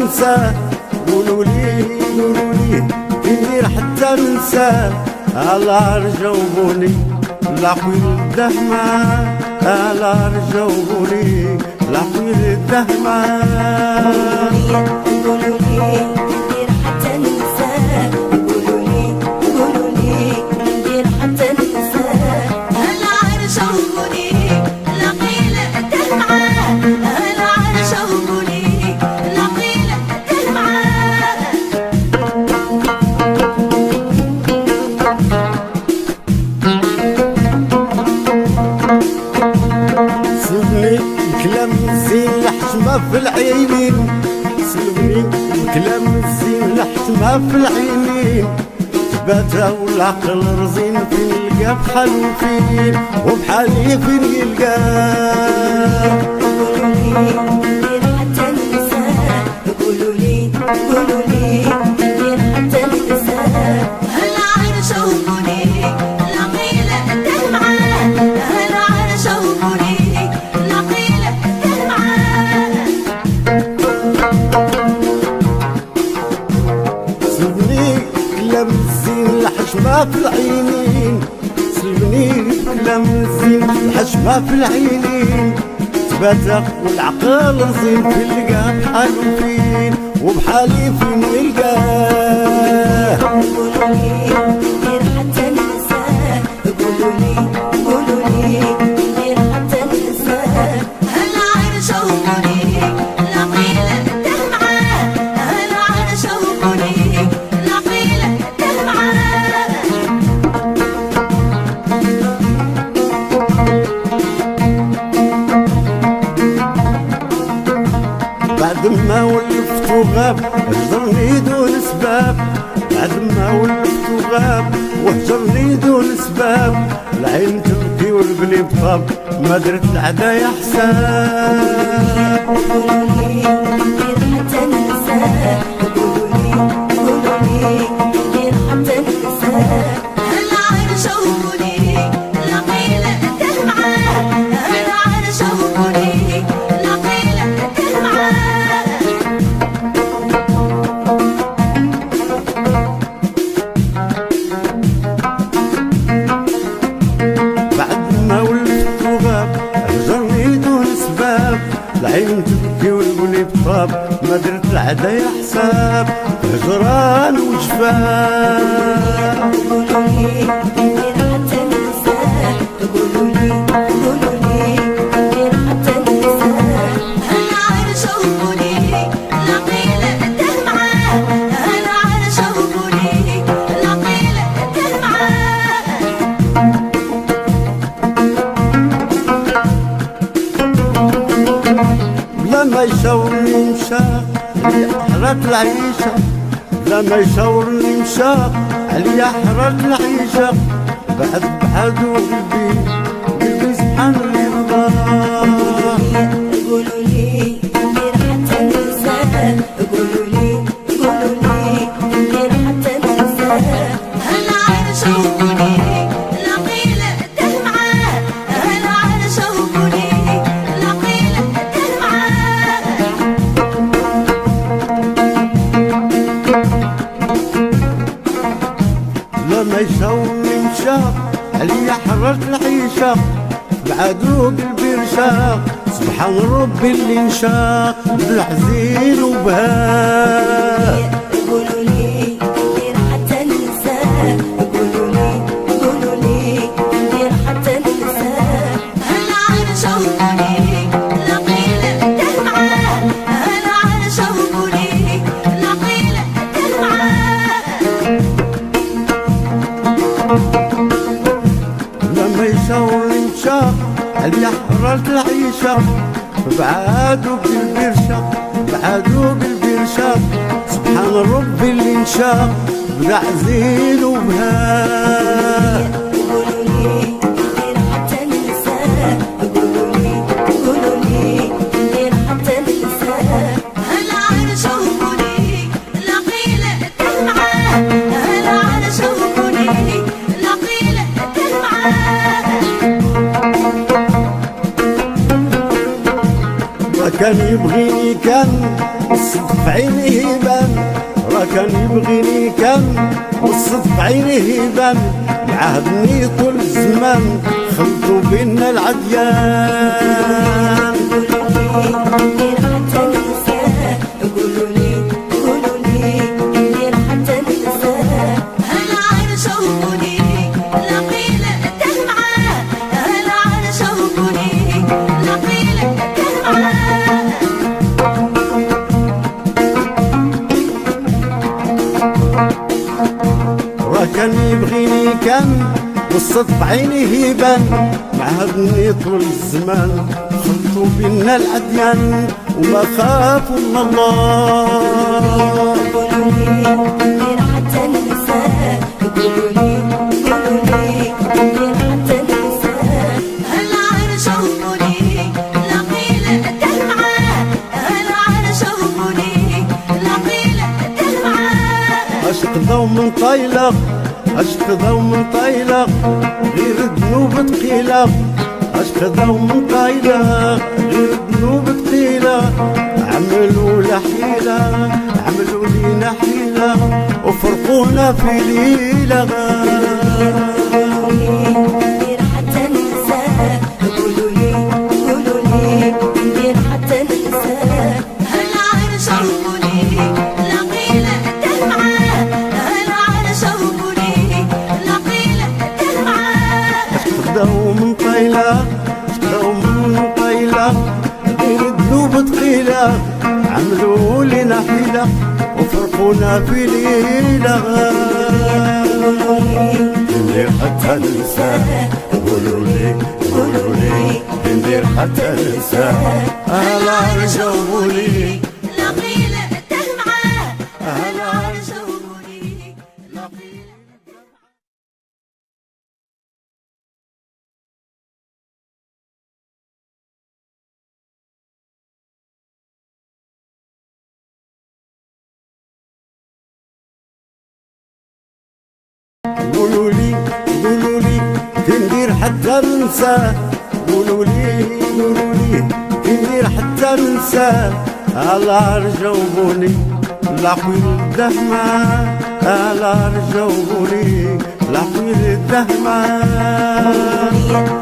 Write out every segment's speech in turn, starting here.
ننساه، قولوا لي ندير حتى ننساه. على رجاوبوني لعقوي الدهمة، على رجاوبوني لعقوي الدهمة. قولوا لي ندير حتى ننساه، قولوا لي ندير حتى ننساه. هلا عرجوني لقيل الدمعة، هلا عرجوني لقيل الدمعة. سلبني الكلام الزين الحشمة في العينين، سلبني الكلام الزين الحشمة في العينين. تباتا والعقل رزين فين يلقى بحال وفين، وبحالي فين يلقاه. قولوا لي ندير حتى ننساه، قولوا لي ندير حتى ننساه. هلا عرجوني لقيل الدمعة، هلا عرجوني لقيل الدمعة. سلبني كلام الزين الحشمة في العينين، سلبني كلام الزين الحشمة في العينين. تباتا والعقل رزين فين يلقى بحال وفين، وبحالي فين يلقاه. قولوا لي ندير حتى ننساه، قولوا لي ندير حتى ننساه. هلا عرجوني لقيل الدمعة، هلا عرجوني لقيل الدمعة. بعد ما ولفت وغاب هجرني دون سباب، بعد ما ولفت وغاب وهجرني دون سباب. العين تبكي والقلب طاب، ما درت العدايا حساب. قولوا لي ندير حتى ننساه، قولوا لي ندير حتى ننساه. هلا عرجوني لقيل الدمعة، هلا عرجوني لقيل الدمعة. بعد ما ولفت وغاب هجرني دون سباب. العين تبكي والقلب طاب، ما درت العدايا حساب. هجران وجفاف. قولوا لي ندير حتى ننساه، قولوا لي ندير حتى ننساه. هلا عرجوني لقيل الدمعة، هلا عرجوني لقيل الدمعة. بلا ما يشاورني مشى عليا حرات العيشة، بلا ما يشاورني مشى عليا حرات العيشة. بعدو قلبي سبحان اللي رضاه. قولوا لي ندير حتى ننساه، قولوا لي ندير حتى ننساه. هلا عرجوني لقيل الدمعة، هلا عرجوني لقيل الدمعة. لما يشاورني مشى عليا حرات العيشة. بعدو قلبي رشاق، سبحان ربي اللي انشاق بالحزين وبهاء. قولوا لي ندير حتى ننساه، قولوا لي ندير حتى ننساه. هلا عرجوني لقيل الدمعة، هلا عرجوني لقيل الدمعة. لما يشاورني مشى عليا حرات العيشة. بعادو قلبي رشاق، بعادو قلبي رشاق. سبحان ربي اللي انشاق بدا حزين وبهاء. قولوا لي ندير حتى ننساه، قولوا لي ندير حتى ننساه. هلا عرجوني لقيل الدمعة، هلا عرجوني لقيل الدمعة. كان يبغيني كان والصدق في عينيه يبان، راه كان يبغيني كان والصدق في عينيه يبان، عهدني طول الزمان خلطوا بينا العديان. كان يبغيني كان والصدق عينيه يبان، عهدني طول الزمان خلطوا بينا الأديان، وما خافوا من الله. ندير حتى ننساه، قولوا لي ندير حتى ننساه، هالعرش وقولي لقيل الدهر معاه، هالعرش وقولي لقيل الدهر معاه. عشق ضوم من طيلق، عشق ضوم من طيلق غير ذنوب ثقيلة، عشق ضوم من طيلق غير ذنوب ثقيلة، عملوا لحيلة عملوا لينا حيلة وفرقونا في ليلة. ندير حتى ننساه، قولوا لي ندير حتى ننساه، هالعرش وقولي لقيل الدهر معاه، هالعرش وقولي لقيل الدهر معاه. اشتغلوا من طيلة اشتغلوا من طيلة غير الذنوب ثقيلة، عملوا لنا حيلة وفرقونا في ليلة. ندير حتى ننساه، قولوا لي ندير حتى ننساه، هالعرش وقولي لقيل الدهر معاه، هالعرش وقولي لقيل. قولوا لي كي ندير حتى ننساه، قولوا لي كي ندير حتى ننساه، على رجاوبوني العقيل الدهمة، على رجاوبوني العقيل الدهمة.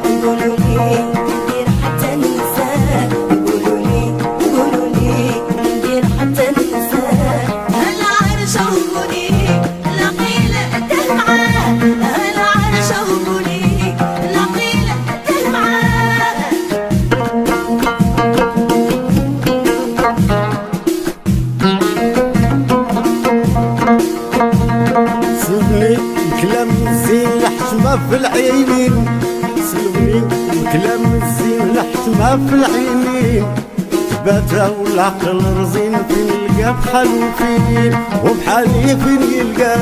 قولوا لي ندير حتى ننساه، قولوا لي ندير حتى ننساه، هالعرش وقولي لقيل الدهر معاه، هالعرش وقولي لقيل الدهر معاه. سلبني الكلام الزين الحشمة في العينين، سلبني الكلام الزين الحشمة في العينين، تباتا والعقل رزين فين نلقى بحال وفين وبحالي فين يلقى.